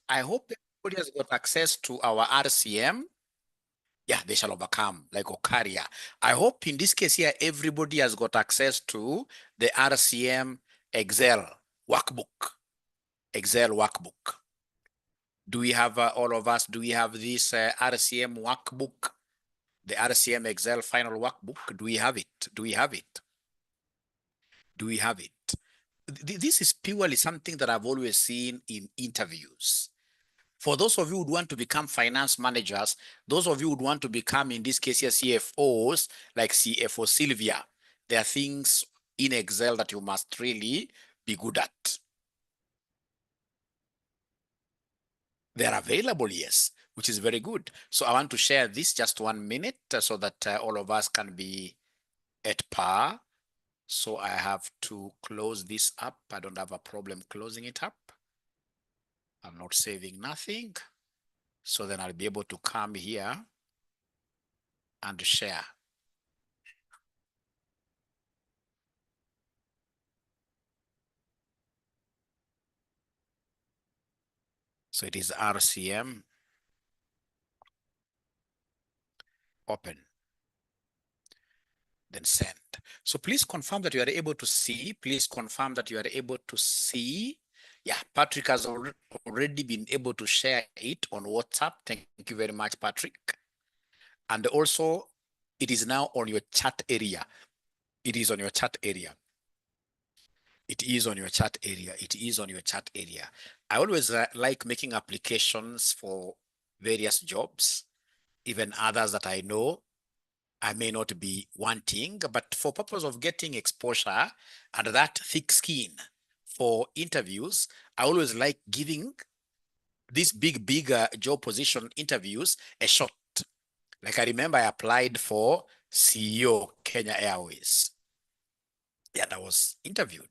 I hope everybody has got access to our RCM. Yeah, they shall overcome, like Okaria. I hope in this case here, everybody has got access to the RCM Excel workbook. Excel workbook. Do we have, all of us, do we have this RCM workbook? The RCM Excel final workbook, do we have it? Do we have it? Do we have it? This is purely something that I've always seen in interviews. For those of you who would want to become finance managers, those of you who would want to become, in this case here, CFOs, like CFO Sylvia, there are things in Excel that you must really be good at. They're available, yes, which is very good. So I want to share this just 1 minute so that all of us can be at par. So I have to close this up. I don't have a problem closing it up. I'm not saving nothing. So then I'll be able to come here and share. So it is RCM, open, then send. So please confirm that you are able to see. Please confirm that you are able to see. Yeah, Patrick has already been able to share it on WhatsApp. Thank you very much, Patrick. And also, it is now on your chat area. It is on your chat area. It is on your chat area. It is on your chat area. I always like making applications for various jobs, even others that I know I may not be wanting, but for purpose of getting exposure and that thick skin for interviews, I always like giving these big job position interviews a shot. Like I remember I applied for CEO Kenya Airways. Yeah, I was interviewed.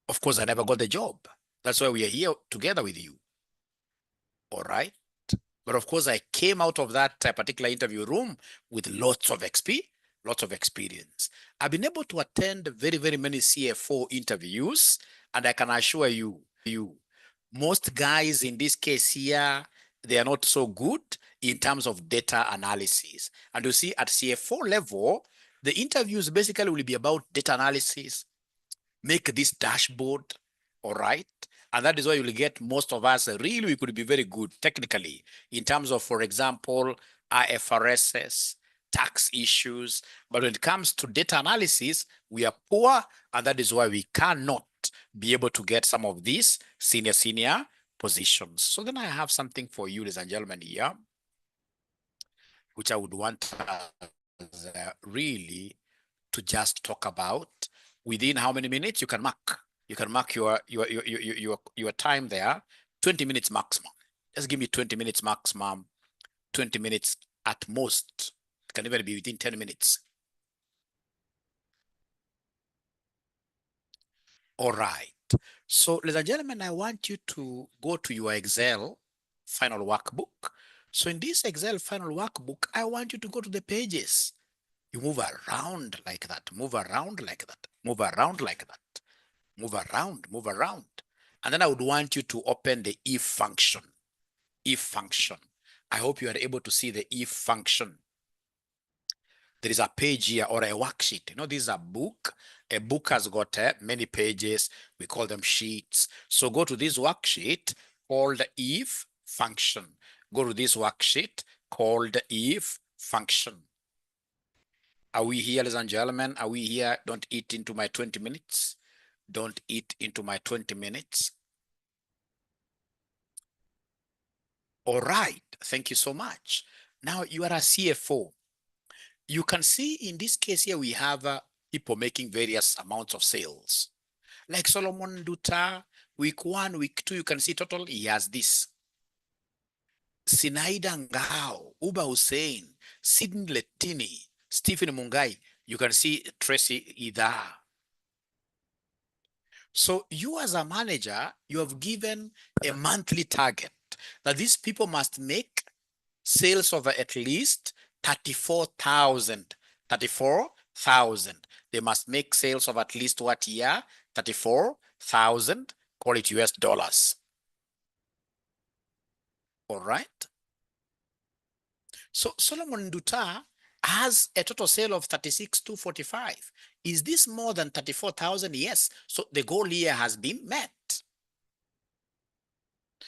Of course, I never got the job. That's why we are here together with you. All right. But of course, I came out of that particular interview room with lots of experience. I've been able to attend very many CFO interviews, and I can assure you, most guys in this case here, they are not so good in terms of data analysis. And you see, at CFO level, the interviews basically will be about data analysis, make this dashboard, all right? And that is why you'll get most of us really, we could be very good technically in terms of, for example, IFRSs, tax issues. But when it comes to data analysis, we are poor, and that is why we cannot be able to get some of these senior positions. So then I have something for you, ladies and gentlemen, here, which I would want really to just talk about. Within how many minutes you can mark? You can mark your time there, 20 minutes maximum. Just give me 20 minutes maximum, 20 minutes at most. It can even be within 10 minutes. All right. So, ladies and gentlemen, I want you to go to your Excel final workbook. So in this Excel final workbook, I want you to go to the pages. You move around like that, move around like that, move around like that. Move around, move around. And then I would want you to open the if function. If function. I hope you are able to see the if function. There is a page here or a worksheet. You know, this is a book. A book has got many pages. We call them sheets. So go to this worksheet called if function. Go to this worksheet called if function. Are we here, ladies and gentlemen? Are we here? Don't eat into my 20 minutes. Don't eat into my 20 minutes. All right. Thank you so much. Now you are a CFO. You can see in this case here, we have people making various amounts of sales. Like Solomon Duta, week 1, week 2, you can see total, he has this. Sinaida Ngao, Uba Hussein, Sidney Letini, Stephen Mungai, you can see Tracy Ida. So you as a manager, you have given a monthly target that these people must make sales of at least 34,000. 34,000. They must make sales of at least what year? 34,000, call it US dollars. All right. So Solomon Nduta has a total sale of 36,245. Is this more than 34,000? Yes. So the goal here has been met.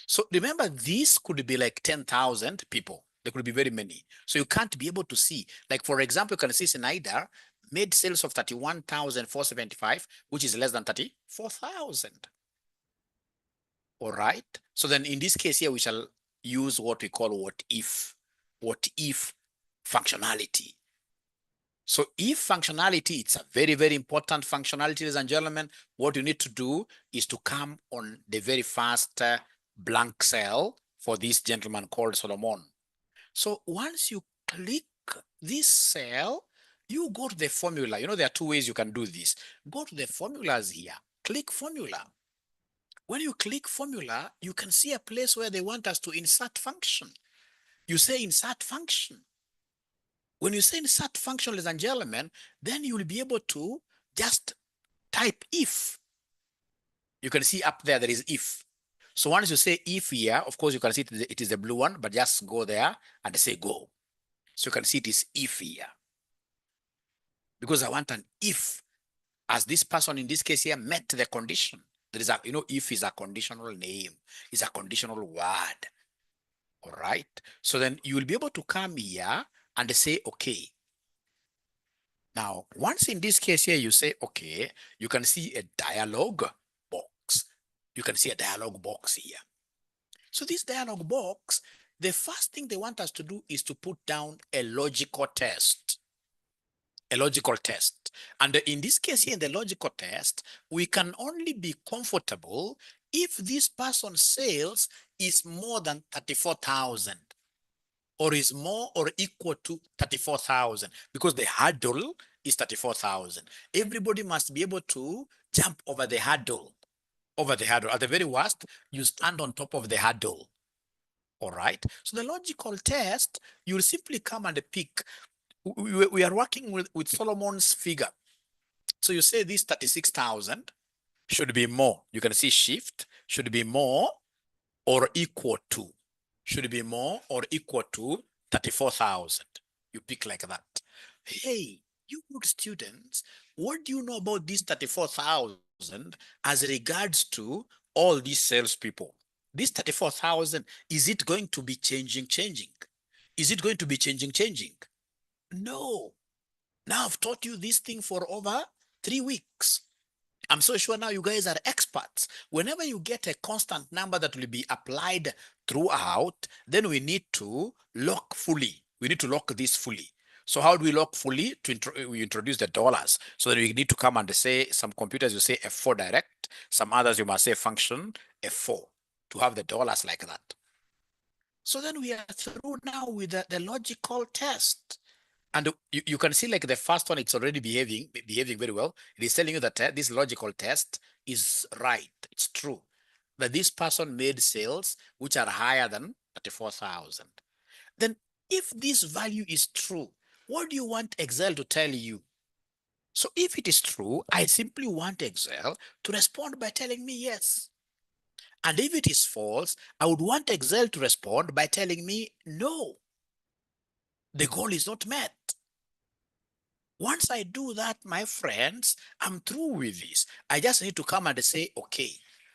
So remember, this could be like 10,000 people. There could be very many. So you can't be able to see. Like, for example, you can see Snyder made sales of 31,475, which is less than 34,000. All right. So then in this case here, we shall use what we call what if functionality. So if functionality, it's a very, very important functionality, ladies and gentlemen. What you need to do is to come on the very first blank cell for this gentleman called Solomon. So once you click this cell, you go to the formula. You know, there are two ways you can do this. Go to the formulas here, click formula. When you click formula, you can see a place where they want us to insert function. You say insert function. When you say insert function, ladies and gentlemen, then you will be able to just type if. You can see up there is if. So once you say if here, of course, you can see it is the blue one, but just go there and say go. So you can see it is if here. Because I want an if, as this person in this case here met the condition. There is a, you know, if is a conditional name, is a conditional word. All right. So then you will be able to come here and say, okay. Now, once in this case here, you say, okay, you can see a dialog box. You can see a dialog box here. So this dialog box, the first thing they want us to do is to put down a logical test. A logical test. And in this case here, in the logical test, we can only be comfortable if this person's sales is more than 34,000 or is more or equal to 34,000, because the hurdle is 34,000. Everybody must be able to jump over the hurdle. Over the hurdle. At the very worst, you stand on top of the hurdle. All right. So the logical test, you'll simply come and pick. We are working with Solomon's figure. So you say this 36,000 should be more. You can see shift should be more or equal to. Should be more or equal to 34,000. You pick like that. Hey, you good students, what do you know about this 34,000 as regards to all these salespeople? This 34,000, is it going to be changing? Is it going to be changing? No. Now I've taught you this thing for over 3 weeks. I'm so sure now you guys are experts. Whenever you get a constant number that will be applied throughout, then we need to lock fully. We need to lock this fully. So how do we lock fully? We introduce the dollars. So then we need to come and say, some computers you say F4 direct, some others you must say function F4 to have the dollars like that. So then we are through now with the logical test. And you can see like the first one, it's already behaving very well. It is telling you that this logical test is right. It's true that this person made sales which are higher than 34,000. Then if this value is true, what do you want Excel to tell you? So if it is true, I simply want Excel to respond by telling me yes. And if it is false, I would want Excel to respond by telling me no. The goal is not met. Once I do that, my friends, I'm through with this. I just need to come and say, okay.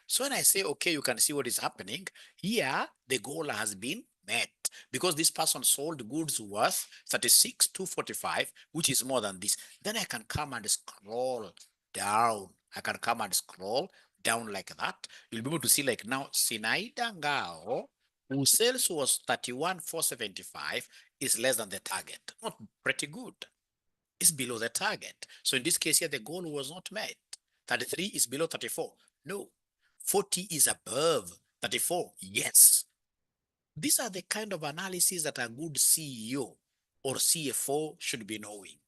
So when I say, okay, you can see what is happening. Here, the goal has been met because this person sold goods worth 36,245, which is more than this. Then I can come and scroll down. I can come and scroll down like that. You'll be able to see like now, Sinaida Ngao, whose sales was 31,475, is less than the target. Not pretty good. Is below the target. So in this case here, the goal was not met. 33 is below 34. No. 40 is above 34. Yes. These are the kind of analysis that a good CEO or CFO should be knowing.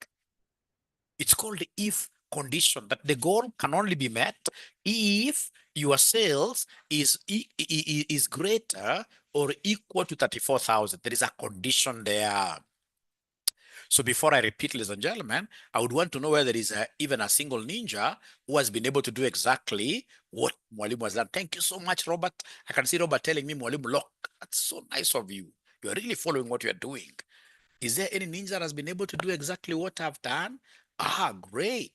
It's called the if condition, that the goal can only be met if your sales is greater or equal to 34,000. There is a condition there. So before I repeat, ladies and gentlemen, I would want to know whether there is even a single ninja who has been able to do exactly what Mwalimu has done. Thank you so much, Robert. I can see Robert telling me, Mwalimu, lock. That's so nice of you. You're really following what you're doing. Is there any ninja that has been able to do exactly what I've done? Ah, great.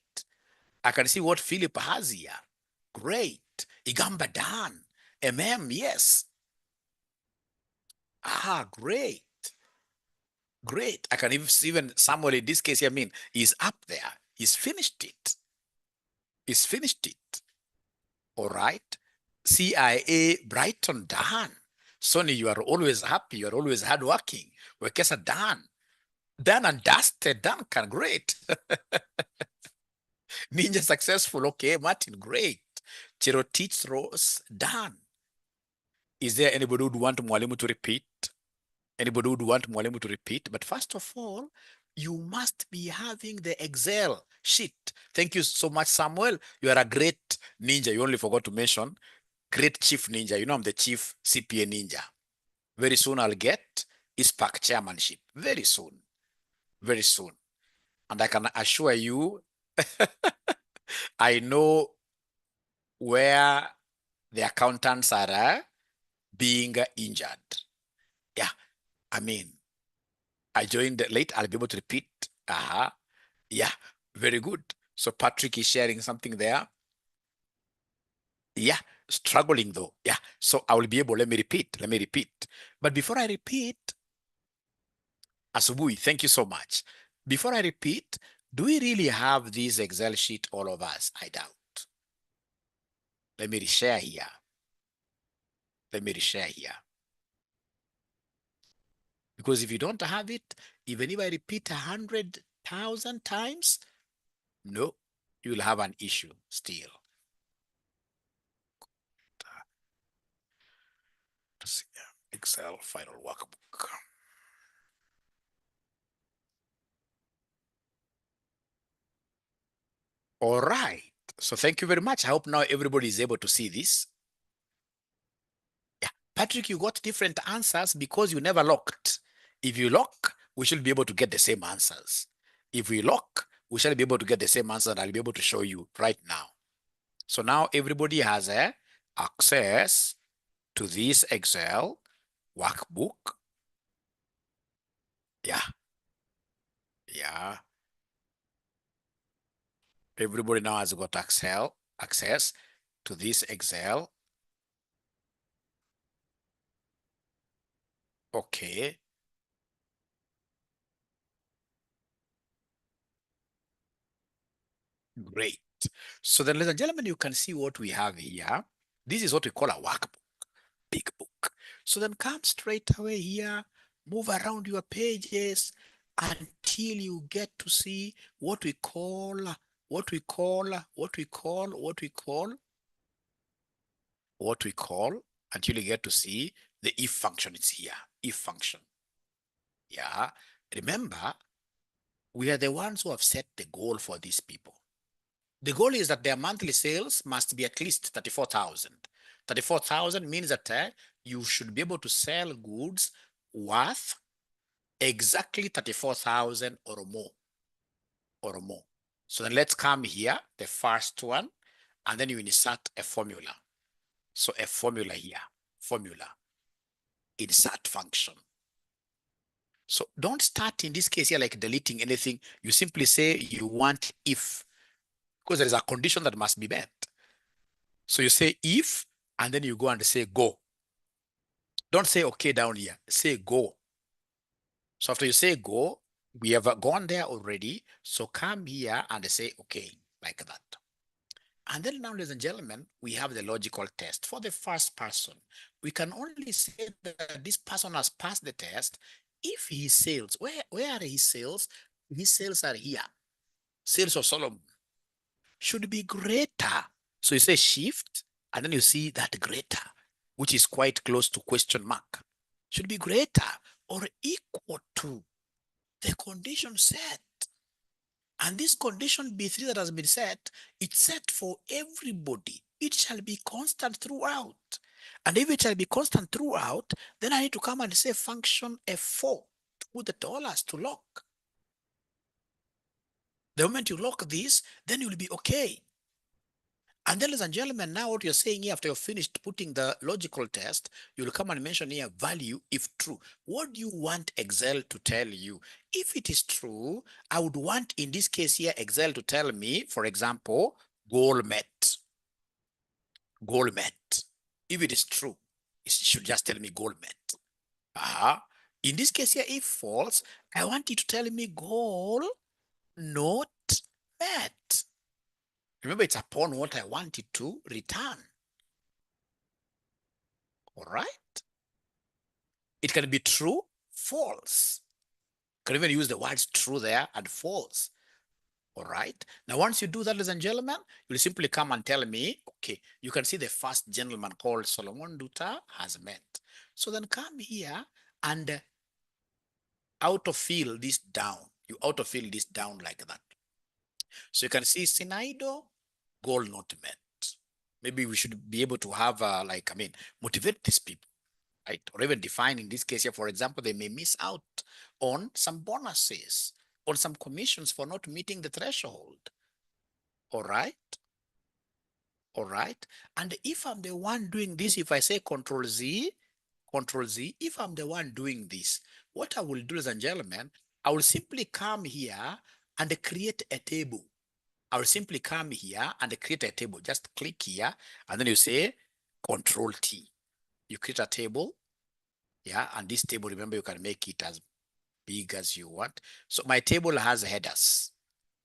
I can see what Philip has here. Great. Igamba done. Yes. Ah, great. Great. I can even Samuel in this case, I mean, he's up there. He's finished it. He's finished it. All right. CIA Brighton done. Sonny, you are always happy. You are always hardworking. Wekesa done. Done and dusted. Duncan, great. Ninja successful. Okay, Martin, great. Cherotich Rose, done. Is there anybody who would want Mwalimu to repeat? Anybody would want Mwalimu to repeat? But first of all, you must be having the Excel sheet. Thank you so much, Samuel. You are a great ninja. You only forgot to mention great chief ninja. You know I'm the chief CPA ninja. Very soon I'll get 𝒏𝒄 chairmanship. Very soon. Very soon. And I can assure you, I know where the accountants are being injured. Yeah, I mean, I joined late. I'll be able to repeat. Yeah, very good. So Patrick is sharing something there. Yeah, struggling though. Yeah, so I will be able, let me repeat. But before I repeat, Asubuhi, thank you so much. Before I repeat, do we really have this Excel sheet, all of us? I doubt. Let me reshare here. Because if you don't have it, even if I repeat 100,000 times, no, you'll have an issue still. Excel final workbook. All right. So thank you very much. I hope now everybody is able to see this. Yeah. Patrick, you got different answers because you never locked. If you lock, we should be able to get the same answers. If we lock, we shall be able to get the same answer that I'll be able to show you right now. So now everybody has access to this Excel workbook. Yeah. Everybody now has got access to this Excel. Okay. Great. So then, ladies and gentlemen, you can see what we have here. This is what we call a workbook, big book. So then come straight away here, move around your pages until you get to see what we call until you get to see the if function. It's here, if function. Yeah. Remember, we are the ones who have set the goal for these people. The goal is that their monthly sales must be at least 34,000. 34,000 means that you should be able to sell goods worth exactly 34,000 or more. So then let's come here, the first one, and then you insert a formula. So a formula here, insert function. So don't start in this case here like deleting anything. You simply say you want if, because there is a condition that must be met. So you say if, and then you go and say go. Don't say okay down here, say go. So after you say go, we have gone there already. So come here and say okay, like that. And then now, ladies and gentlemen, we have the logical test. For the first person, we can only say that this person has passed the test if his sales, where are his sales? His sales are here. Sales of Solomon should be greater. So you say shift, and then you see that greater, which is quite close to question mark. Should be greater or equal to the condition set. And this condition B3 that has been set, it's set for everybody. It shall be constant throughout. And if it shall be constant throughout, then I need to come and say function F4 to put the dollars to lock. The moment you lock this, then you'll be okay. And then, ladies and gentlemen, now what you're saying here, after you've finished putting the logical test, you'll come and mention here value if true. What do you want Excel to tell you? If it is true, I would want, in this case here, Excel to tell me, for example, goal met. Goal met. If it is true, it should just tell me goal met. In this case here, if false, I want it to tell me goal not met. Remember, it's upon what I want it to return. All right. It can be true, false. You can even use the words true there and false. All right. Now, once you do that, ladies and gentlemen, you'll simply come and tell me, okay, you can see the first gentleman called Solomon Duta has met. So then come here and autofill this down. You autofill this down like that. So you can see Sinaido, goal not met. Maybe we should be able to have, motivate these people, right? Or even define, in this case here, for example, they may miss out on some bonuses, on some commissions for not meeting the threshold. All right. All right. And if I'm the one doing this, if I say Control Z, if I'm the one doing this, what I will do, ladies and gentlemen, I will simply come here and create a table. I will simply come here and create a table. Just click here and then you say Control T. You create a table. Yeah. And this table, remember, you can make it as big as you want. So my table has headers.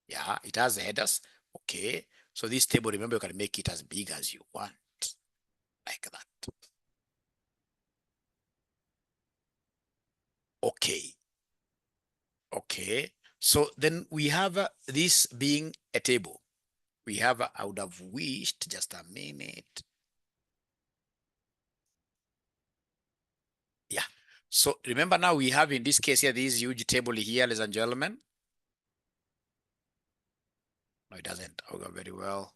Yeah, it has headers. Okay. So this table, remember, you can make it as big as you want, like that. Okay. Okay. So then we have this being a table. We have, I would have wished, just a minute. Yeah. So remember now we have, in this case here, this huge table here, ladies and gentlemen. No, it doesn't go very well.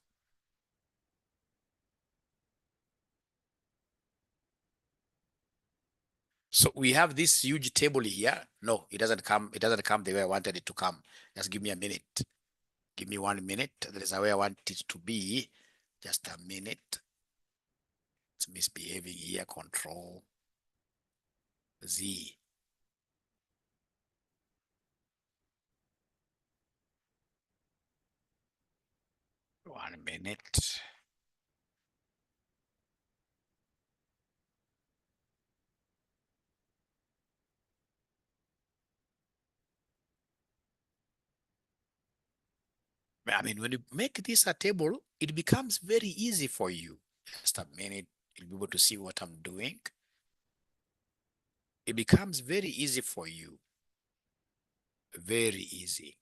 So we have this huge table here. No, it doesn't come. It doesn't come the way I wanted it to come. Just give me a minute. Give me 1 minute. That is the way I want it to be. Just a minute. It's misbehaving here. Control Z. 1 minute. I mean, when you make this a table, it becomes very easy for you. Just a minute. You'll be able to see what I'm doing. It becomes very easy for you. Very easy.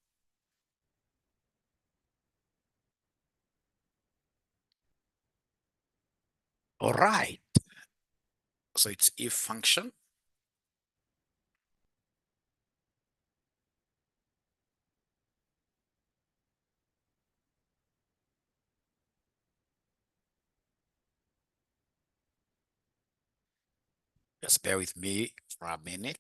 All right. So it's if function. Just bear with me for a minute.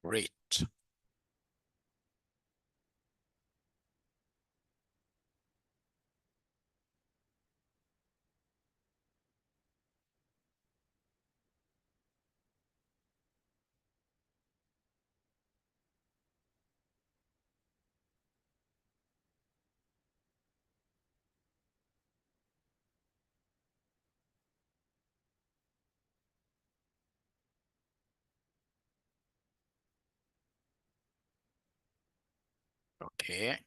Great. Okay.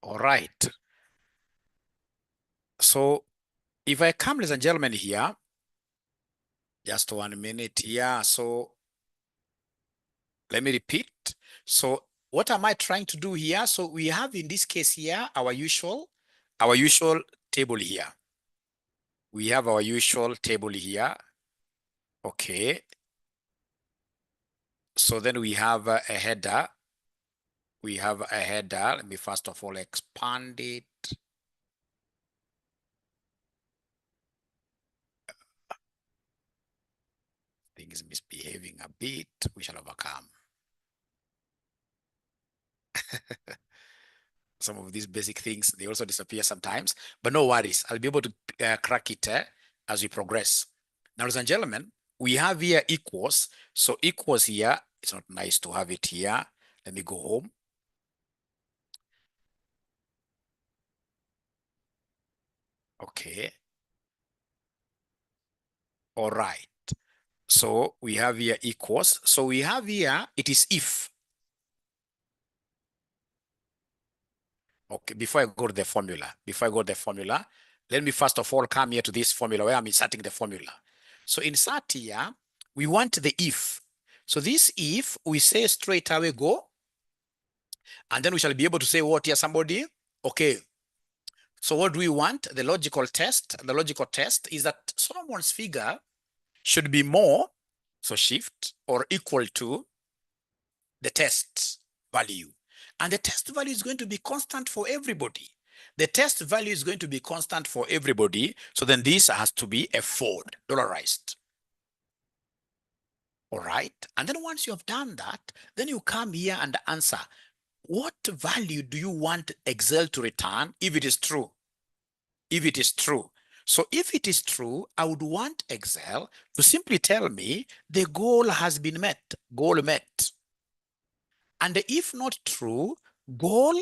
All right. So if I come, ladies and gentlemen, here, Just 1 minute. Yeah. So let me repeat. So what am I trying to do here? So we have in this case here our usual table here. We have our usual table here. Okay. So then we have a header. We have a header. Let me first of all expand it. Things misbehaving a bit. We shall overcome. Some of these basic things, they also disappear sometimes, but no worries. I'll be able to crack it as we progress. Now, ladies and gentlemen, we have here equals. So equals here, it's not nice to have it here. Let me go home. Okay. All right. So we have here equals. So we have here, it is if. Okay, before I go to the formula, let me first of all come here to this formula where I'm inserting the formula. So insert here, we want the if. So this if, we say straight away go, and then we shall be able to say what here, somebody? Okay. So what do we want? The logical test is that Solomon's figure should be more, so shift, or equal to the test value. And the test value is going to be constant for everybody. The test value is going to be constant for everybody. So then this has to be a fold, dollarized. All right. And then once you have done that, then you come here and answer, what value do you want Excel to return if it is true? If it is true. So if it is true, I would want Excel to simply tell me the goal has been met, goal met. And if not true, goal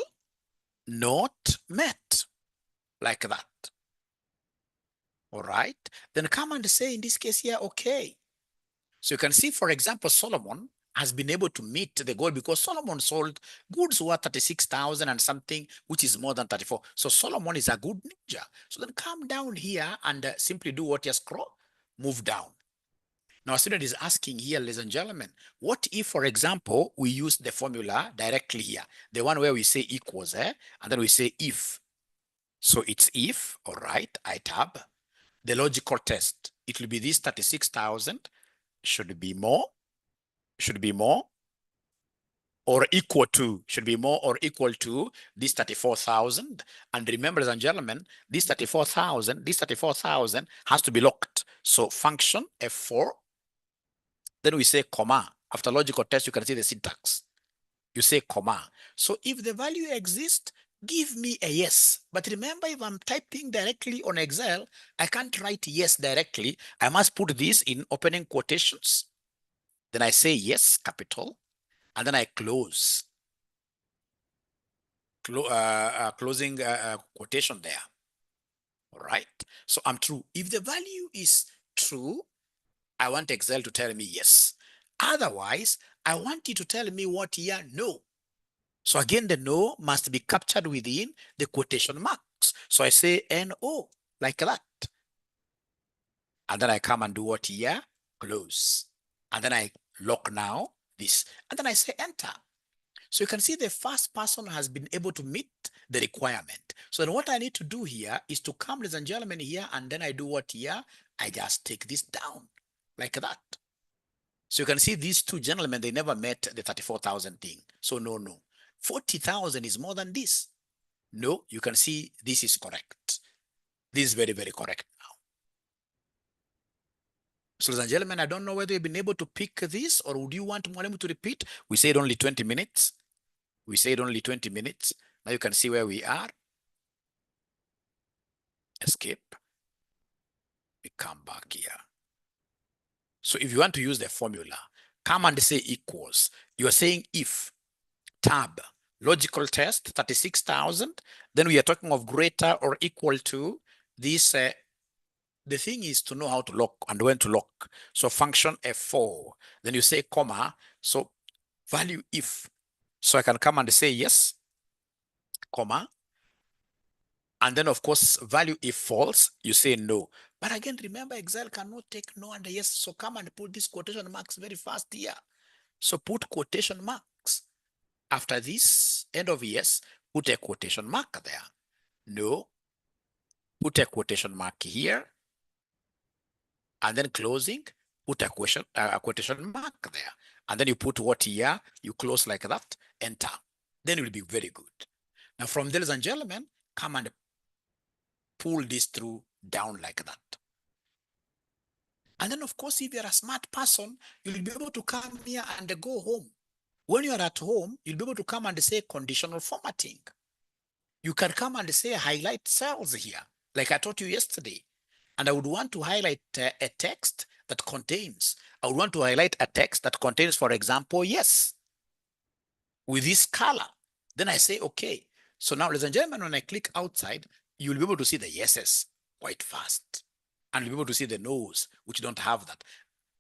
not met, like that. All right. Then come and say in this case here, okay. So you can see, for example, Solomon has been able to meet the goal because Solomon sold goods worth 36,000 and something, which is more than 34. So Solomon is a good ninja. So then come down here and simply do what you scroll, move down. Now, a student is asking here, ladies and gentlemen, what if, for example, we use the formula directly here, the one where we say equals, and then we say if. So it's if, all right, I tab. The logical test, it will be this 36,000 should be more, or equal to, should be more or equal to this 34,000. And remember, ladies and gentlemen, this 34,000 has to be locked. So function F4, then we say comma. After logical test, you can see the syntax. You say comma. So if the value exists, give me a yes. But remember, if I'm typing directly on Excel, I can't write yes directly. I must put this in opening quotations. Then I say yes, capital, and then I close. Closing quotation there. All right. So I'm true. If the value is true, I want Excel to tell me yes. Otherwise, I want you to tell me what here, no. So again, the no must be captured within the quotation marks. So I say NO, like that. And then I come and do what here? Close. And then I lock now this. And then I say enter. So you can see the first person has been able to meet the requirement. So then what I need to do here is to come, ladies and gentlemen, here, and then I do what here? I just take this down, like that. So you can see these two gentlemen, they never met the 34,000 thing. So no. 40,000 is more than this. No, you can see this is correct. This is very, very correct now. So ladies and gentlemen, I don't know whether you've been able to pick this, or would you want Mwalimu to repeat? We said only 20 minutes. We said only 20 minutes. Now you can see where we are. Escape. We come back here. So if you want to use the formula, come and say equals. You are saying if, tab, logical test, 36,000. Then we are talking of greater or equal to this. The thing is to know how to lock and when to lock. So function F4. Then you say comma. So value if. So I can come and say yes, comma. And then, of course, value if false, you say no. But again, remember, Excel cannot take no and yes. So come and put these quotation marks very fast here. So put quotation marks. After this end of yes, put a quotation mark there. No, put a quotation mark here. And then closing, put a quotation mark there. And then you put what year, you close like that, enter. Then it will be very good. Now from there, ladies and gentlemen, come and pull this through down like that. And then of course, if you're a smart person, you'll be able to come here and go home. When you're at home, you'll be able to come and say conditional formatting. You can come and say highlight cells here, like I taught you yesterday. And I would want to highlight a text that contains, I would want to highlight a text that contains, for example, yes, with this color. Then I say, okay. So now, ladies and gentlemen, when I click outside, you'll be able to see the yeses quite fast. And you'll be able to see the no's, which don't have that.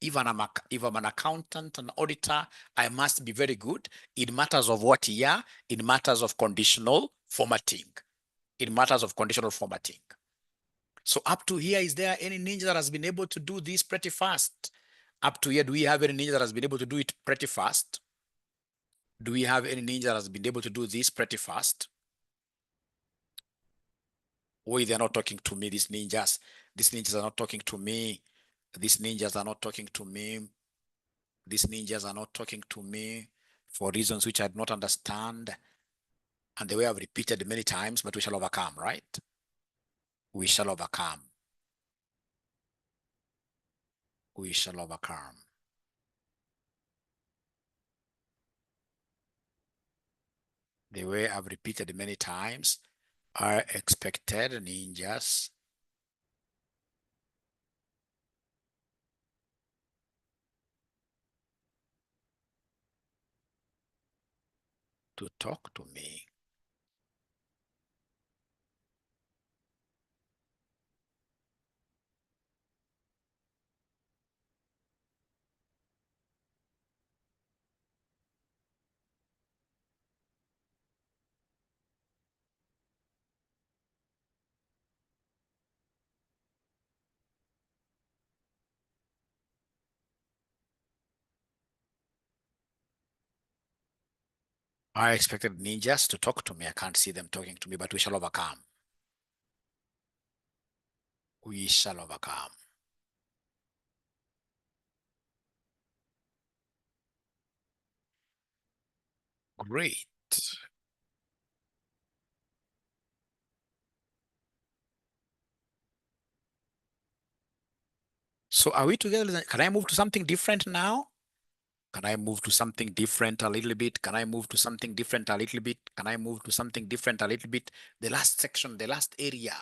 If I'm an accountant, an auditor, I must be very good in matters of what year, in matters of conditional formatting. In matters of conditional formatting. So up to here, is there any ninja that has been able to do this pretty fast? Up to here, do we have any ninja that has been able to do it pretty fast? Do we have any ninja that has been able to do this pretty fast? Or they're not talking to me, these ninjas. These ninjas are not talking to me. These ninjas are not talking to me. These ninjas are not talking to me for reasons which I do not understand. And the way I've repeated many times, but we shall overcome, right? We shall overcome. We shall overcome. The way I've repeated many times, are expected ninjas to talk to me. I expected ninjas to talk to me. I can't see them talking to me, but we shall overcome. We shall overcome. Great. So are we together? Can I move to something different now? Can I move to something different a little bit? Can I move to something different a little bit? Can I move to something different a little bit? The last section, the last area,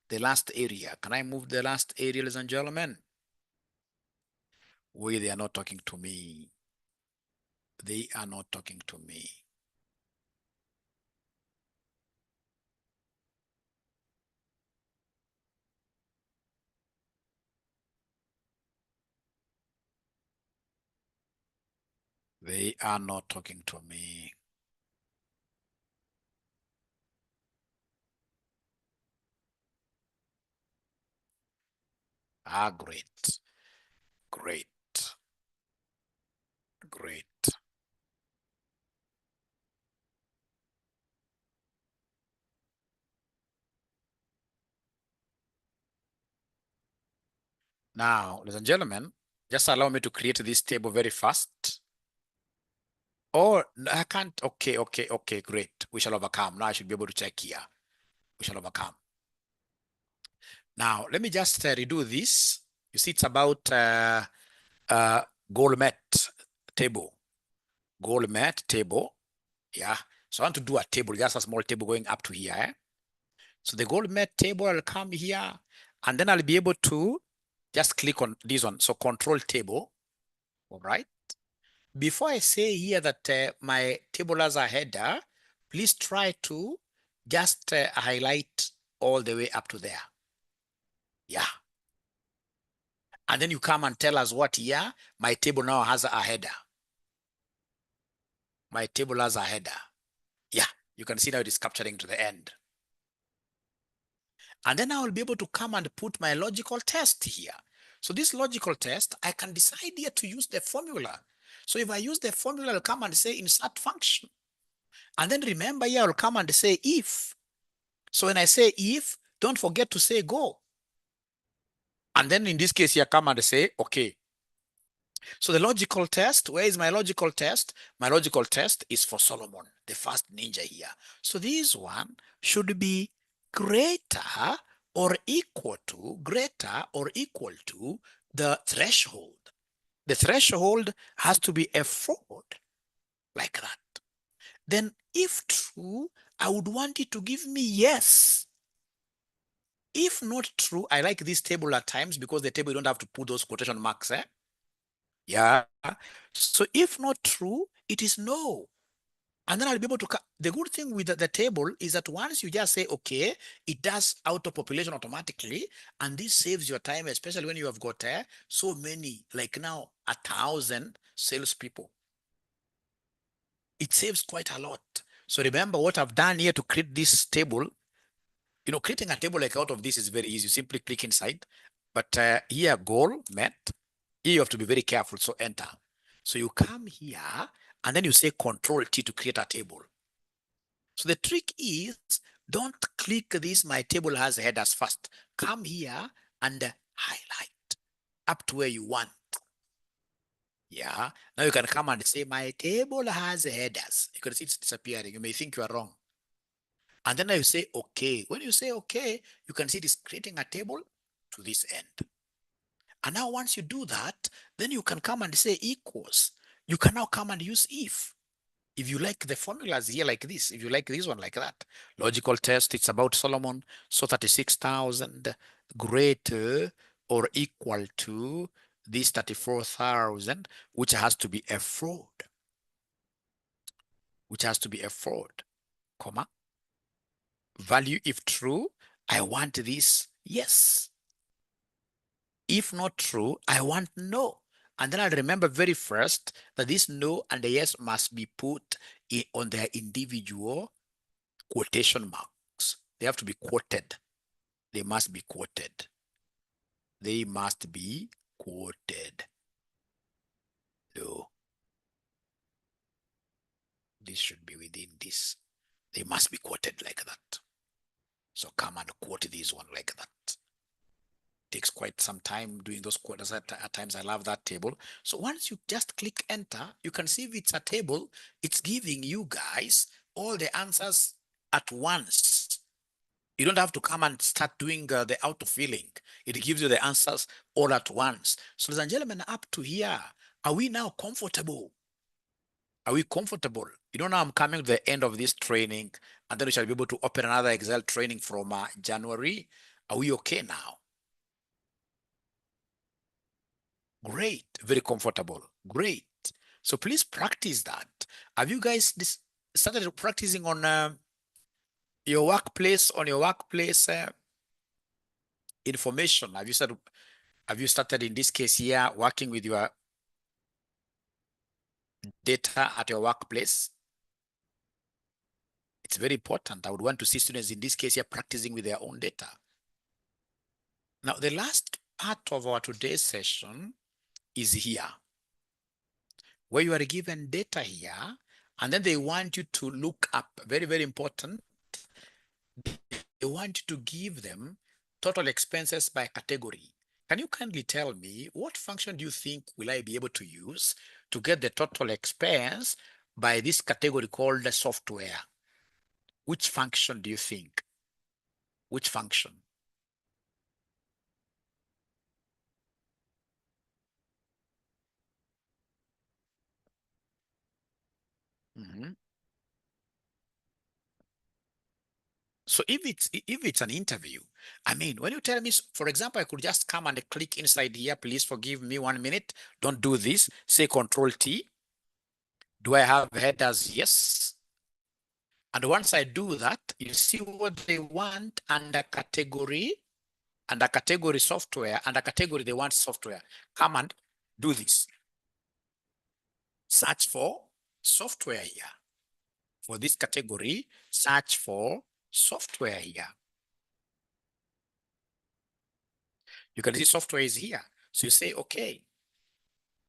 the last area. Can I move the last area, ladies and gentlemen? They are not talking to me. They are not talking to me. They are not talking to me. Ah, great. Great. Great. Now, ladies and gentlemen, just allow me to create this table very fast. Oh, no, I can't. Okay, okay, okay, great. We shall overcome. Now I should be able to check here. We shall overcome. Now, let me just redo this. You see, it's about goal met table. Goal met table. Yeah. So I want to do a table, just a small table going up to here. Eh? So the goal met table, I'll come here, and then I'll be able to just click on this one. So control table. All right. Before I say here that my table has a header, please try to just highlight all the way up to there. Yeah. And then you come and tell us what here my table now has a header. My table has a header. Yeah. You can see now it is capturing to the end. And then I will be able to come and put my logical test here. So this logical test, I can decide here to use the formula. So if I use the formula, I'll come and say insert function. And then remember here, I'll come and say if. So when I say if, don't forget to say go. And then in this case here, come and say, okay. So the logical test, where is my logical test? My logical test is for Solomon, the first ninja here. So this one should be greater or equal to, the threshold. The threshold has to be a 4 like that. Then if true, I would want it to give me yes. If not true, I like this table at times because the table you don't have to put those quotation marks. Yeah. So if not true, it is no. And then I'll be able to, the good thing with the table is that once you just say, okay, it does auto population automatically. And this saves your time, especially when you have got so many, like now 1,000 salespeople. It saves quite a lot. So remember what I've done here to create this table. You know, creating a table like out of this is very easy. You simply click inside. But here, goal met. Here you have to be very careful. So enter. So you come here and then you say Control T to create a table. So the trick is don't click this, my table has headers first. Come here and highlight up to where you want. Yeah. Now you can come and say, my table has headers. You can see it's disappearing. You may think you are wrong. And then you say, okay. When you say, okay, you can see it is creating a table to this end. And now once you do that, then you can come and say equals. You can now come and use if. If you like the formulas here like this, if you like this one like that. Logical test, it's about Solomon. So 36,000 greater or equal to this 34,000, which has to be a fraud. Which has to be a fraud, comma. Value if true, I want this, yes. If not true, I want no. And then I remember very first that this no and the yes must be put on their individual quotation marks. They have to be quoted. They must be quoted. They must be quoted. No. This should be within this. They must be quoted like that. So come and quote this one like that. Takes quite some time doing those quotas. At times I love that table. So once you just click enter, you can see if it's a table, it's giving you guys all the answers at once. You don't have to come and start doing the auto-filling. It gives you the answers all at once. So ladies and gentlemen, up to here, are we now comfortable? Are we comfortable? You know, now I'm coming to the end of this training, and then we shall be able to open another Excel training from January. Are we okay now? Great, very comfortable. Great. So please practice that. Have you guys started practicing on your workplace, information? Have you started in this case here working with your data at your workplace? It's very important. I would want to see students in this case here practicing with their own data. Now, the last part of our today's session is here, where you are given data here, and then they want you to look up, very, very important. They want you to give them total expenses by category. Can you kindly tell me what function do you think will I be able to use to get the total expense by this category called the software? Which function do you think? Which function? Mm-hmm. So if it's an interview, I mean, when you tell me, for example, I could just come and click inside here, please forgive me 1 minute. Don't do this. Say Control T. Do I have headers? Yes. And once I do that, you see what they want under category software, under category they want software. Come and do this. Search for software here. For this category, search for software here. You can see software is here. So you say, okay.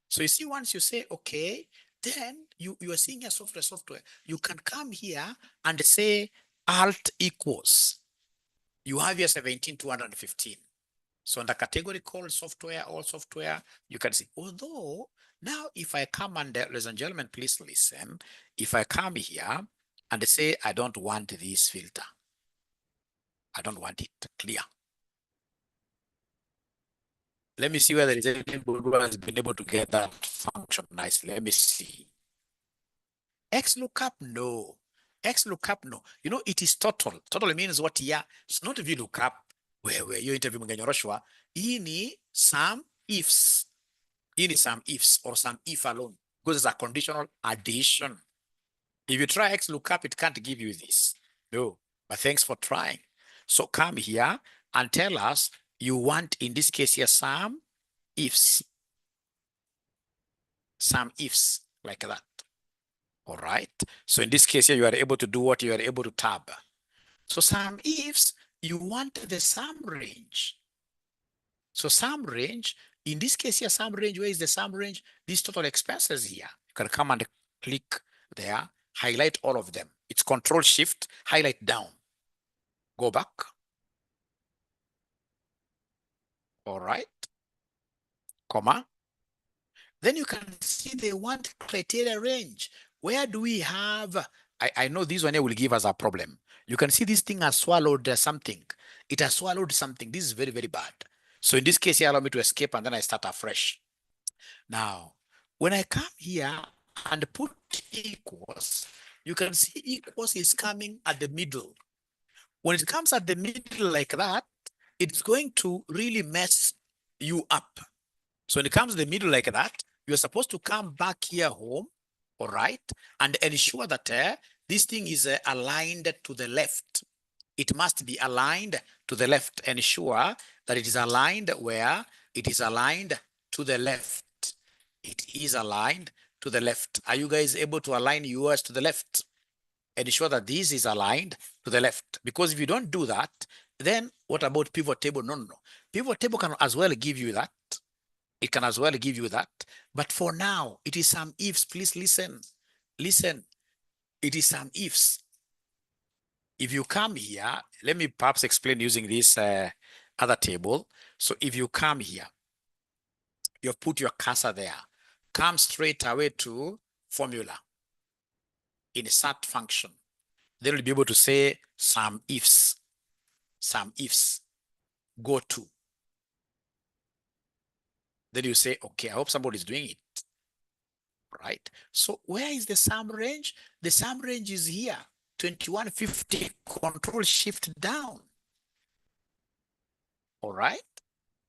So you see, once you say, okay, then you are seeing a software. You can come here and say alt equals. You have here 17,215. So in the category called software, all software, you can see, although now if I come and, ladies and gentlemen, please listen. If I come here and say, I don't want this filter. I don't want it clear. Let me see whether there is anybody who has been able to get that function nicely. Let me see. XLOOKUP, no. XLOOKUP, no. You know, it is total. Total means what here? It's not VLOOKUP. Where you interview Mganyoroswa. Ini some ifs. Ini some ifs or some if alone. Because it's a conditional addition. If you try XLOOKUP, it can't give you this. No. But thanks for trying. So come here and tell us you want, in this case here, some ifs. Some ifs like that. All right. So in this case here, you are able to do what? You are able to tab. So some ifs, you want the sum range. So sum range, in this case here, sum range, where is the sum range? These total expenses here. You can come and click there, highlight all of them. It's Control Shift, highlight down. Go back. All right. Comma. Then you can see they want criteria range. Where do we have? I know this one here will give us a problem. You can see this thing has swallowed something. It has swallowed something. This is very, very bad. So in this case here, allow me to escape and then I start afresh. Now, when I come here and put equals, you can see equals is coming at the middle. When it comes at the middle like that, it's going to really mess you up. So when it comes to the middle like that, you're supposed to come back here home, all right, and ensure that this thing is aligned to the left. It must be aligned to the left. Ensure that it is aligned where? It is aligned to the left. It is aligned to the left. Are you guys able to align yours to the left? Ensure that this is aligned to the left. Because if you don't do that, then what about pivot table? No. Pivot table can as well give you that. It can as well give you that. But for now, it is some ifs. Please listen. Listen. It is some ifs. If you come here, let me perhaps explain using this other table. So if you come here, you've put your cursor there. Come straight away to formula. Insert function. Then you'll be able to say some ifs. Some ifs. Go to. Then you say, okay, I hope somebody's doing it. Right? So where is the sum range? The sum range is here. 2150, Control Shift down. All right?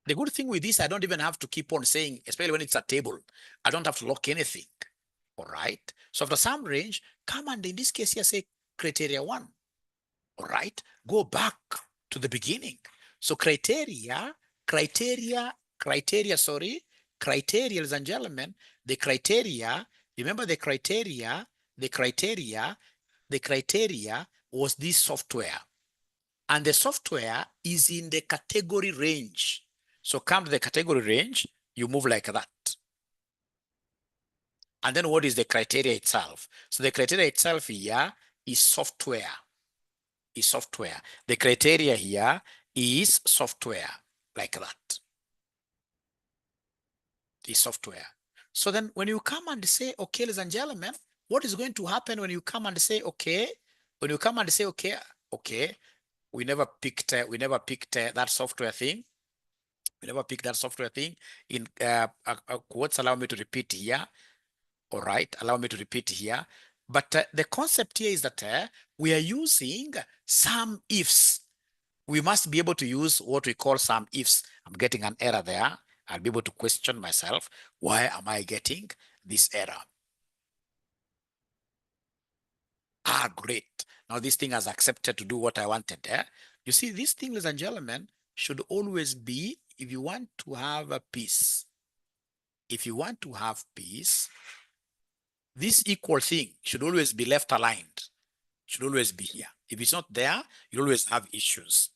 The good thing with this, I don't even have to keep on saying, especially when it's a table, I don't have to lock anything. All right? So after sum range, come and in this case here, say criteria 1. All right? Go back to the beginning. So criteria, ladies and gentlemen, the criteria, remember the criteria was this software. And the software is in the category range. So come to the category range, you move like that. And then what is the criteria itself? So the criteria itself here is software. The criteria here is software, like that. Is software. So then when you come and say, okay, ladies and gentlemen, what is going to happen when you come and say, okay, okay, we never picked that software thing. We never picked that software thing. In quotes, allow me to repeat here. All right, allow me to repeat here. But the concept here is that we are using some ifs. We must be able to use what we call some ifs. I'm getting an error there. I'll be able to question myself. Why am I getting this error? Great. Now this thing has accepted to do what I wanted there. You see, this thing, ladies and gentlemen, should always be, if you want to have a peace, this equal thing should always be left aligned. Should always be here. If it's not there, you always have issues.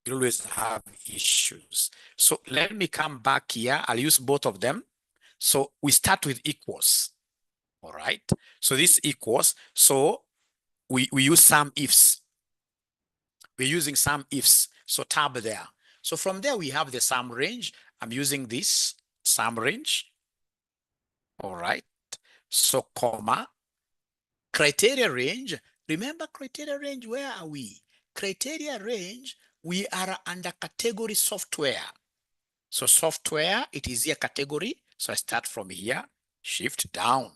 You always have issues. So let me come back here. I'll use both of them. So we start with equals. All right. So this equals. So we use some ifs. We're using some ifs. So tab there. So from there, we have the sum range. I'm using this sum range. All right. So comma, criteria range. Remember criteria range, where are we? Criteria range, we are under category software. So software, it is here category. So I start from here, shift down.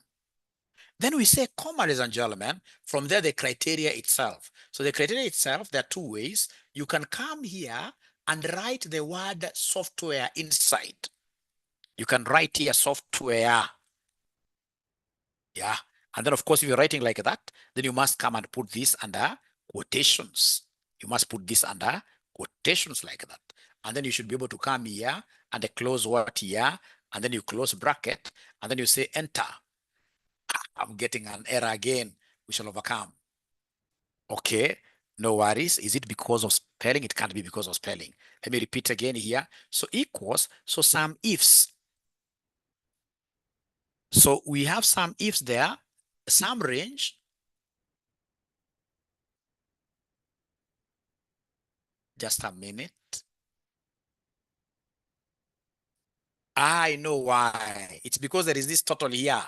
Then we say comma, ladies and gentlemen, from there the criteria itself. So the criteria itself, there are two ways. You can come here and write the word software inside. You can write here software. Yeah. And then of course, if you're writing like that, then you must come and put this under quotations. You must put this under quotations like that. And then you should be able to come here and close what here, and then you close bracket, and then you say enter. I'm getting an error again. We shall overcome. Okay, no worries. Is it because of spelling? It can't be because of spelling. Let me repeat again here. So equals, so some ifs. So we have some ifs there, some range. Just a minute. I know why. It's because there is this total here.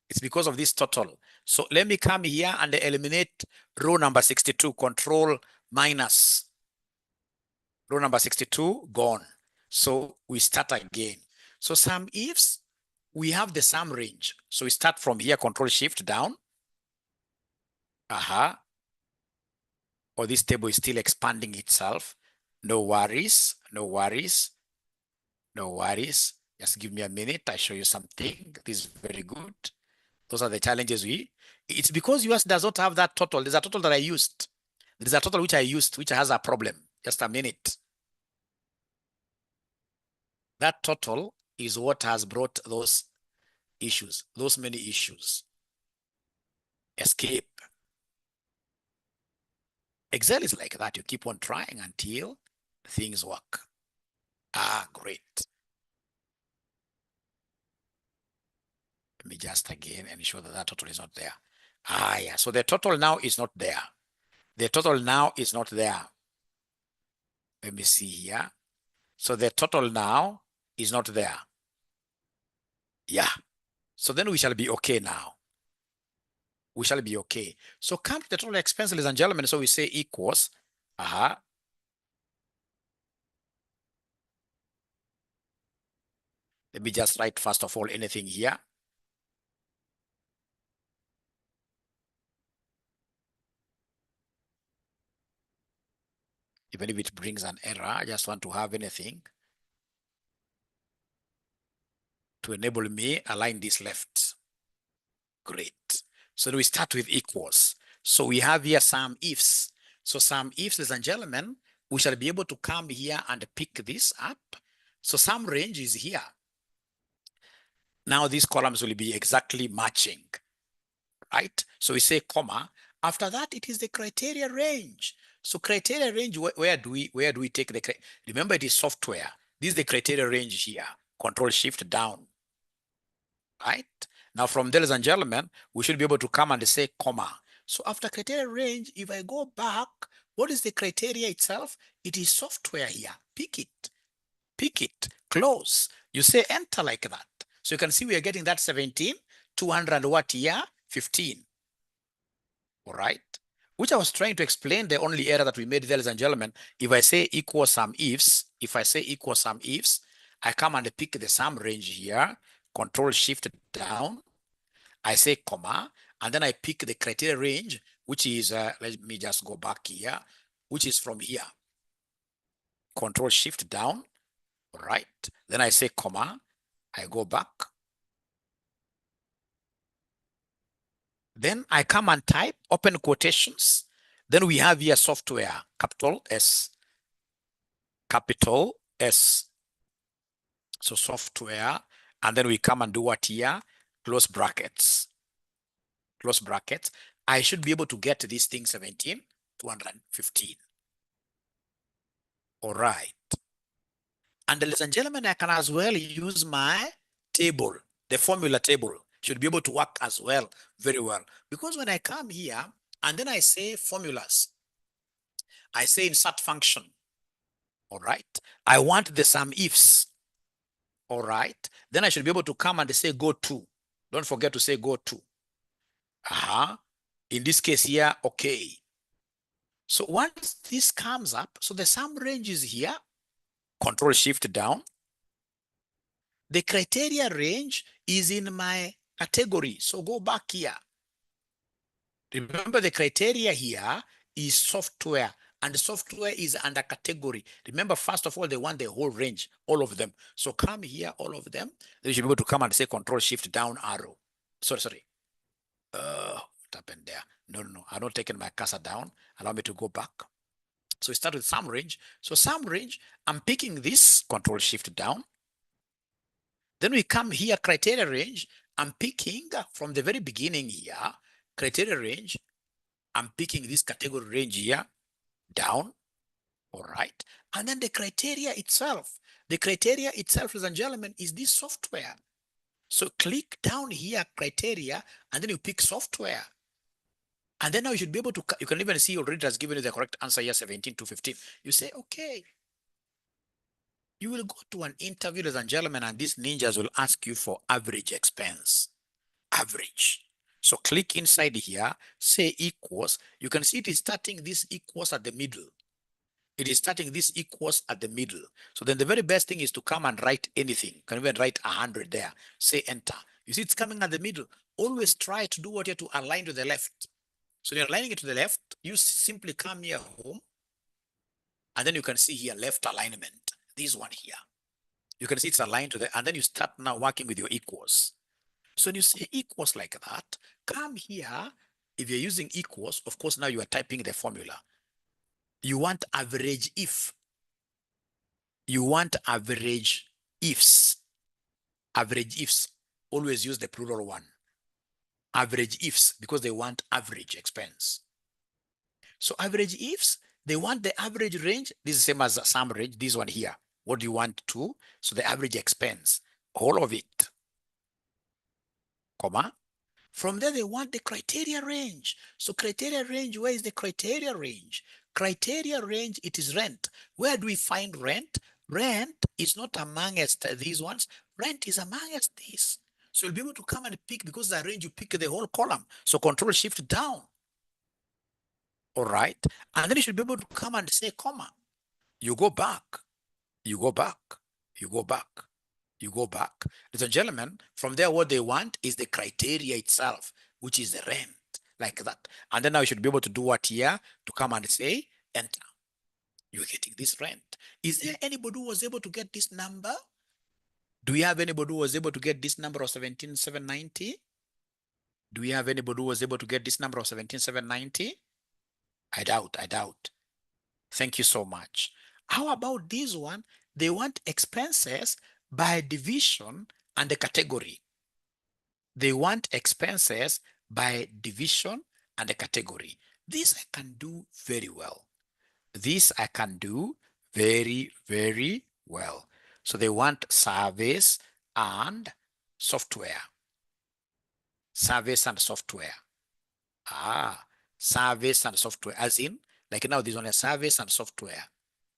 It's because of this total. So let me come here and eliminate row number 62, control minus. Row number 62, gone. So we start again. So some ifs, we have the sum range. So we start from here, control shift down. Or this table is still expanding itself. No worries, no worries, no worries. Just give me a minute. I show you something. This is very good. Those are the challenges it's because US does not have that total. There's a total that I used. There's a total which I used, which has a problem. Just a minute. That total is what has brought those issues, those many issues. Escape. Excel is like that. You keep on trying until things work. Great. Let me just again ensure that that total is not there. Yeah. So the total now is not there. The total now is not there. Let me see here. So the total now is not there. Yeah. So then we shall be okay now. We shall be okay. So come to the total expense, ladies and gentlemen. So we say equals. Let me just write first of all anything here. Even if it brings an error, I just want to have anything to enable me align this left. Great. So we start with equals. So we have here some ifs. So some ifs, ladies and gentlemen, we shall be able to come here and pick this up. So some range is here. Now these columns will be exactly matching, right? So we say comma. After that, it is the criteria range. So criteria range, where do we take the, remember it is software. This is the criteria range here. Control shift down, right? Now from there, ladies and gentlemen, we should be able to come and say comma. So after criteria range, if I go back, what is the criteria itself? It is software here. Pick it, close. You say enter like that. So you can see we are getting that 17, 200 what here? 15. All right. Which I was trying to explain the only error that we made there, ladies and gentlemen. If I say equal sum ifs, I come and pick the sum range here, control shift down. I say comma, and then I pick the criteria range, which is, let me just go back here, which is from here. Control shift down, all right. Then I say comma, I go back. Then I come and type, open quotations. Then we have here software, capital S. So software, and then we come and do what here? Close brackets. Close brackets. I should be able to get this thing 17, 215. All right. And ladies and gentlemen, I can as well use my table, the formula table should be able to work as well, very well. Because when I come here and then I say formulas, I say insert function, all right? I want the sum ifs, all right? Then I should be able to come and say go to. Don't forget to say go to. In this case here, okay. So once this comes up, so the sum range is here, Control Shift down. The criteria range is in my category. So go back here. Remember the criteria here is software, and the software is under category. Remember, first of all, they want the whole range, all of them. So come here, all of them. Then you should be able to come and say Control Shift down arrow. Sorry. What happened there? No. I'm not taking my cursor down. Allow me to go back. So we start with sum range. So sum range, I'm picking this, Control Shift down. Then we come here, criteria range. I'm picking from the very beginning here, criteria range. I'm picking this category range here, down, all right? And then the criteria itself. The criteria itself, ladies and gentlemen, is this software. So click down here, criteria, and then you pick software. And then now you should be able to, you can even see already it has given you the correct answer here, 17 to 15. You say, okay. You will go to an interview, ladies and gentlemen, and these ninjas will ask you for average expense. Average. So click inside here, say equals. You can see it is starting this equals at the middle. It is starting this equals at the middle. So then the very best thing is to come and write anything. You can even write 100 there. Say enter. You see it's coming at the middle. Always try to do what you have to align to the left. So you're aligning it to the left. You simply come here home. And then you can see here left alignment. This one here. You can see it's aligned to the, and then you start now working with your equals. So when you say equals like that, come here. If you're using equals, of course, now you are typing the formula. You want average if. You want average ifs. Average ifs. Always use the plural one. Average ifs, because they want average expense. So average ifs, they want the average range. This is the same as sum range. This one here. What do you want to? So the average expense, all of it, comma. From there, they want the criteria range. So criteria range, where is the criteria range? Criteria range, it is rent. Where do we find rent? Rent is not amongst these ones. Rent is amongst these. So you'll be able to come and pick, because the range, you pick the whole column. So Control Shift down. All right. And then you should be able to come and say, comma. You go back. You go back. You go back. You go back. Ladies and gentlemen, from there, what they want is the criteria itself, which is the rent, like that. And then now you should be able to do what here to come and say, enter. You're getting this rent. Is there anybody who was able to get this number? Do we have anybody who was able to get this number of 17,790? Do we have anybody who was able to get this number of 17,790? I doubt. Thank you so much. How about this one? They want expenses by division and the category. They want expenses by division and the category. This I can do very well. This I can do very, very well. So they want service and software. Service and software. Service and software, as in, like now this one is service and software.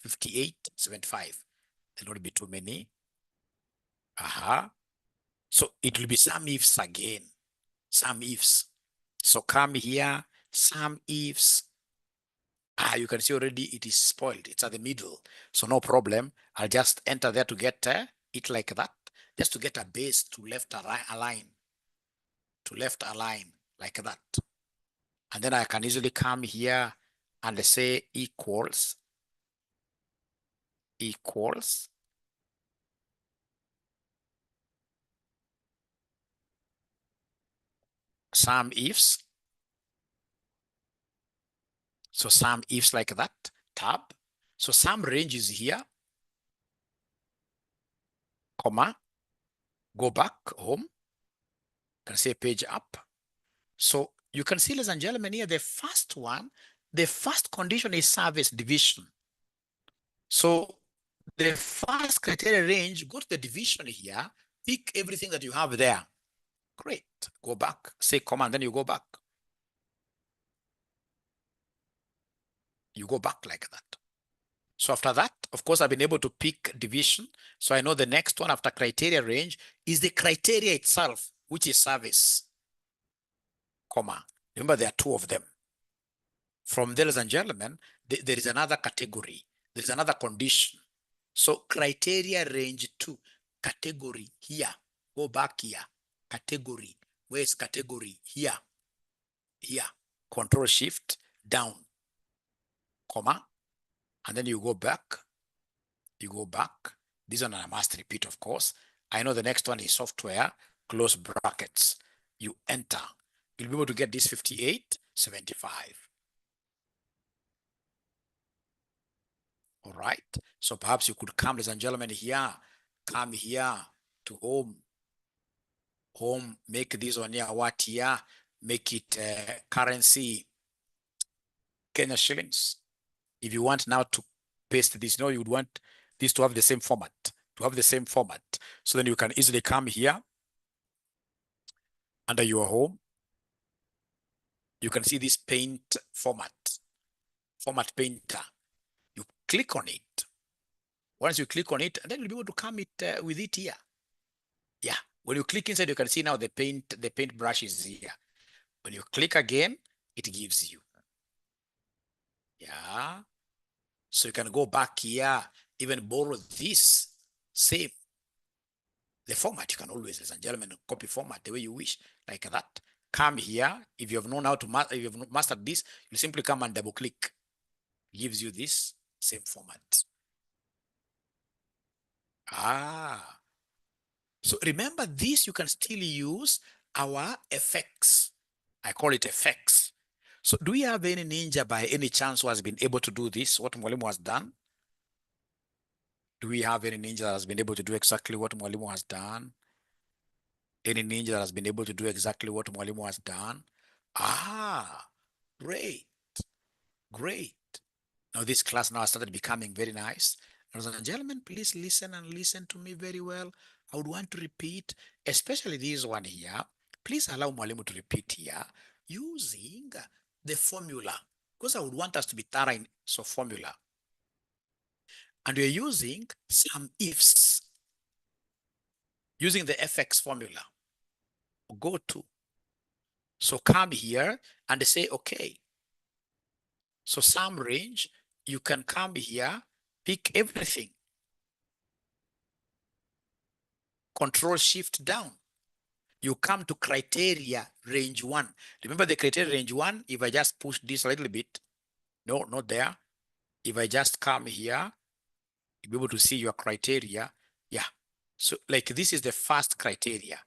5875. There will be too many. So it will be some ifs again. Some ifs. So come here, some ifs. You can see already it is spoiled. It's at the middle. So no problem. I'll just enter there to get it like that. Just to get a base to left align. To left align like that. And then I can easily come here and say equals. Equals. Some ifs. So some ifs like that, tab. So some range is here, comma, go back home, can say page up. So you can see, ladies and gentlemen, here, the first one, the first condition is service division. So the first criteria range, go to the division here, pick everything that you have there. Great. Go back, say comma, and then you go back. You go back like that. So after that, of course, I've been able to pick division. So I know the next one after criteria range is the criteria itself, which is service, comma. Remember, there are two of them. From there, ladies and gentlemen, there is another category. There is another condition. So criteria range 2, category here. Go back here. Category. Where is category? Here. Here. Control shift down, comma. And then you go back. You go back. This one I must repeat, of course. I know the next one is software, close brackets. You enter. You'll be able to get this 58.75. All right. So perhaps you could come, ladies and gentlemen, here. Come here to home. Home, make this one here what here. Make it currency, Kenya shillings. If you want now to paste this, you would want this to have the same format. So then you can easily come here under your home. You can see this paint format painter. You click on it. Once you click on it, and then you'll be able to come it with it here. Yeah. When you click inside, you can see now the paint brush is here. When you click again, it gives you. Yeah. So you can go back here, even borrow this, save the format. You can always, ladies and gentlemen, copy format the way you wish, like that. Come here. If you have known how to if you have mastered this, you simply come and double click. Gives you this same format. So remember this, you can still use our effects. I call it effects. So do we have any ninja by any chance who has been able to do this, what Mwalimu has done? Do we have any ninja that has been able to do exactly what Mwalimu has done? Any ninja that has been able to do exactly what Mwalimu has done? Great. Great. Now this class now started becoming very nice. Ladies and gentlemen, please listen and listen to me very well. I would want to repeat, especially this one here. Please allow Mwalimu to repeat here using the formula, because I would want us to be thorough in formula. And we're using some ifs, using the FX formula. Go to. So come here and say, okay. So sum range, you can come here, pick everything. Control shift down. You come to criteria range 1. Remember the criteria range 1, if I just push this a little bit, no, not there. If I just come here, you'll be able to see your criteria. Yeah. So like this is the first criteria.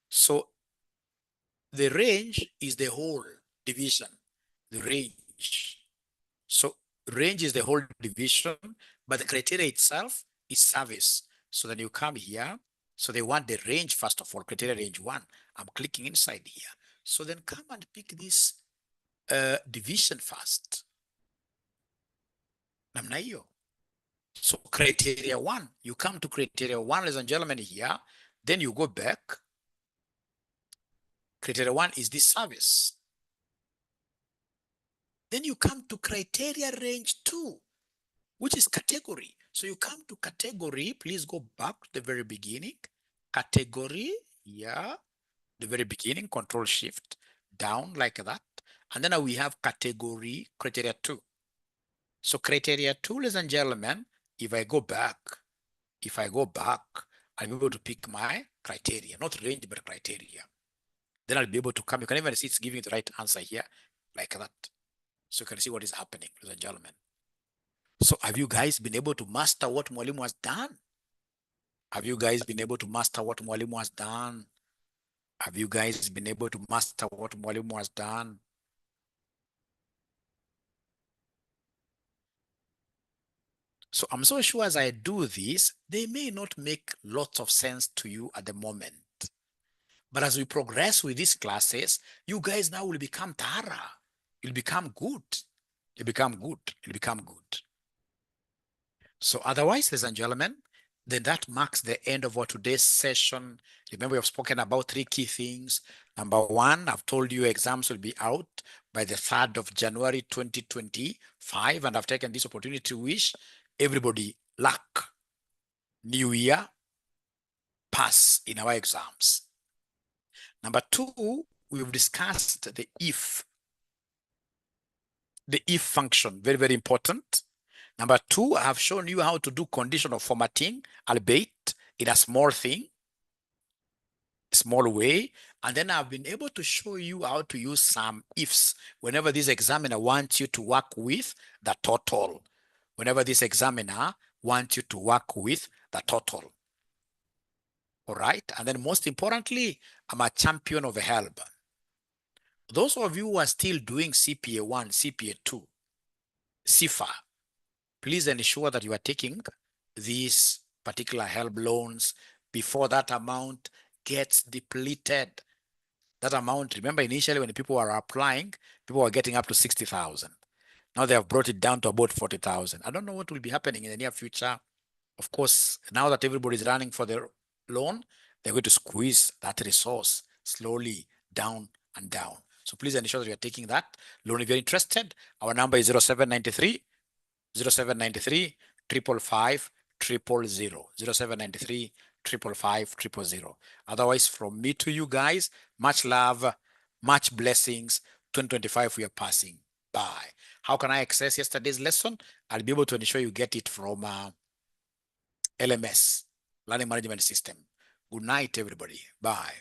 So the range is the whole division, the range. So range is the whole division, but the criteria itself is service. So then you come here. So they want the range, first of all, criteria range 1. I'm clicking inside here. So then come and pick this division first. Namna hiyo. So criteria 1, you come to criteria 1, ladies and gentlemen, here. Then you go back. Criteria 1 is this service. Then you come to criteria range 2, which is category. So you come to category, please go back to the very beginning. Category, yeah, the very beginning, control shift down like that. And then we have category, criteria 2. So criteria 2, ladies and gentlemen, if I go back, I'll be able to pick my criteria, not range, but criteria. Then I'll be able to come. You can even see it's giving the right answer here, like that. So you can see what is happening, ladies and gentlemen. So have you guys been able to master what Mwalimu has done? Have you guys been able to master what Mwalimu has done? Have you guys been able to master what Mwalimu has done? So I'm so sure as I do this, they may not make lots of sense to you at the moment. But as we progress with these classes, you guys now will become thorough. You'll become good. You'll become good. You'll become good. So otherwise, ladies and gentlemen, then that marks the end of our today's session. Remember, we have spoken about 3 key things. Number 1, I've told you exams will be out by the 3rd of January 2025, and I've taken this opportunity to wish everybody luck. New year, pass in our exams. Number 2, we've discussed the if function, very, very important. Number 2, I have shown you how to do conditional formatting, albeit in a small way. And then I've been able to show you how to use some ifs whenever this examiner wants you to work with the total. Whenever this examiner wants you to work with the total. All right. And then most importantly, I'm a champion of help. Those of you who are still doing CPA 1, CPA 2, CFA, please ensure that you are taking these particular help loans before that amount gets depleted. That amount, remember initially when people were applying, people were getting up to 60,000. Now they have brought it down to about 40,000. I don't know what will be happening in the near future. Of course, now that everybody's running for their loan, they're going to squeeze that resource slowly down and down. So please ensure that you're taking that loan. If you're interested, our number is 0793 0793 555 000. 0793 555 000. Otherwise, from me to you guys, much love, much blessings. 2025 we are passing by. How can I access yesterday's lesson? I'll be able to ensure you get it from LMS, Learning Management System. Good night, everybody. Bye.